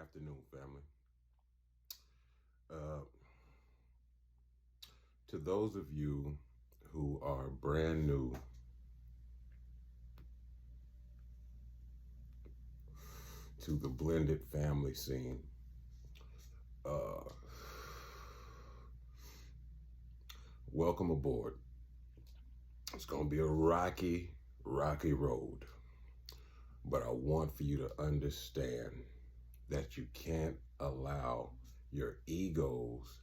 Afternoon, family. Uh, to those of you who are brand new to the blended family scene, uh, welcome aboard. It's going to be a rocky, rocky road, but I want for you to understand that you can't allow your egos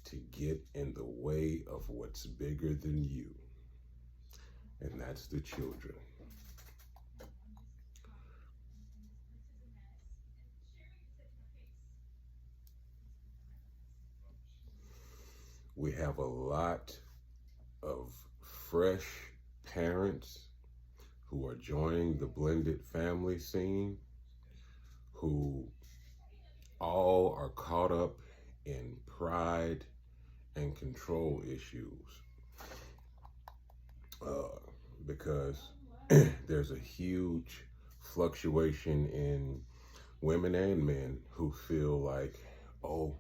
to get in the way of what's bigger than you, and that's the children. We have a lot of fresh parents who are joining the blended family scene who all are caught up in pride and control issues uh, because there's a huge fluctuation in women and men who feel like, oh,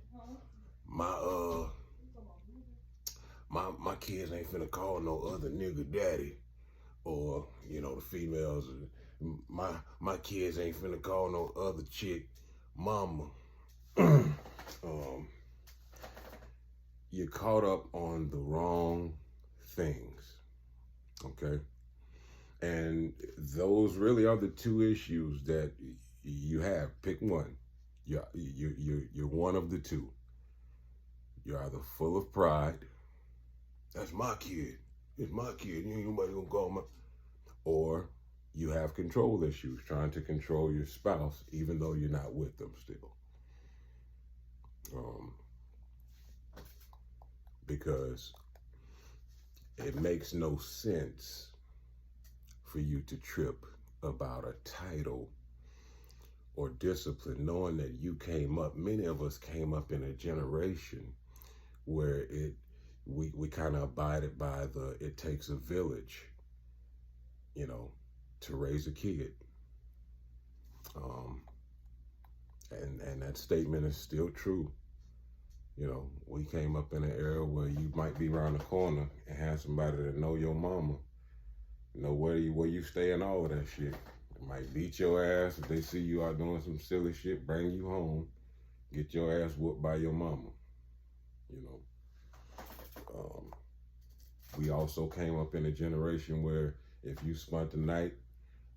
my my kids ain't finna call no other nigga daddy, or the females, my kids ain't finna call no other chick mama. um, you're caught up on the wrong things, okay? And those really are the two issues that you have. Pick one. You're one of the two. You're either full of pride. That's my kid. It's my kid. You ain't nobody gonna call my. Or you have control issues, trying to control your spouse, even though you're not with them still. Um, because it makes no sense for you to trip about a title or discipline, knowing that you came up, many of us came up in a generation where we kind of abided by the it takes a village, to raise a kid. Um, and that statement is still true. We came up in an era where you might be around the corner and have somebody that know your mama, know where you stay and all of that shit. They might beat your ass if they see you out doing some silly shit, bring you home, get your ass whooped by your mama. You know, um, we also came up in a generation where if you spent the night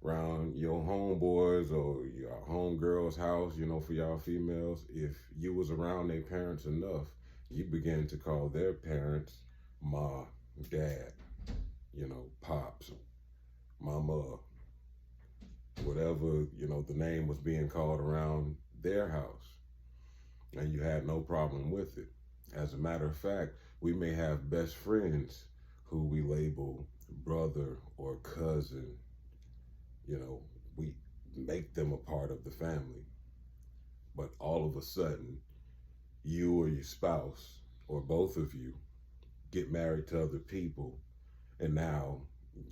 around your homeboys or your homegirl's house, for y'all females, if you was around their parents enough, you began to call their parents ma, dad, pops, mama, whatever, the name was being called around their house. And you had no problem with it. As a matter of fact, we may have best friends who we label brother or cousin. We make them a part of the family. But all of a sudden, you or your spouse, or both of you, get married to other people, and now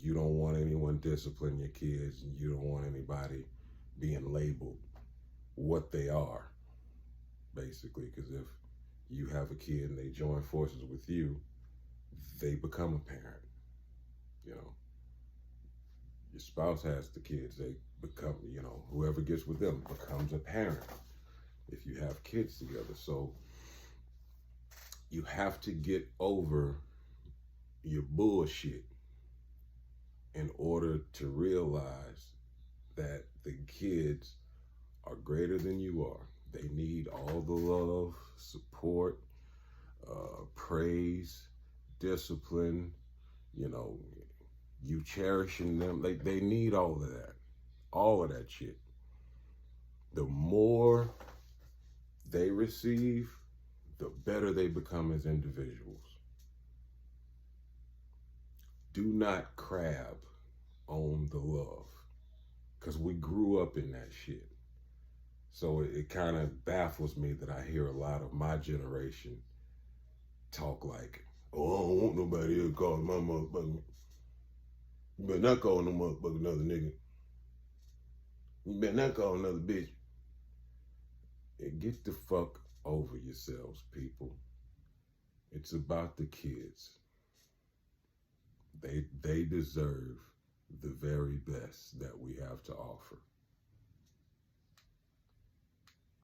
you don't want anyone disciplining your kids, and you don't want anybody being labeled what they are, basically, because if you have a kid and they join forces with you, they become a parent. Your spouse has the kids, they become, whoever gets with them becomes a parent if you have kids together. So you have to get over your bullshit in order to realize that the kids are greater than you are. They need all the love, support, praise, discipline, you cherishing them. They need all of that shit. The more they receive, the better they become as individuals. Do not crab on the love, because we grew up in that shit. So it kind of baffles me that I hear a lot of my generation talk like, oh, I don't want nobody else calling my motherfucker. You better not call no motherfucker another nigga. You better not call another bitch. Get the fuck over yourselves, people. It's about the kids. They deserve the very best that we have to offer.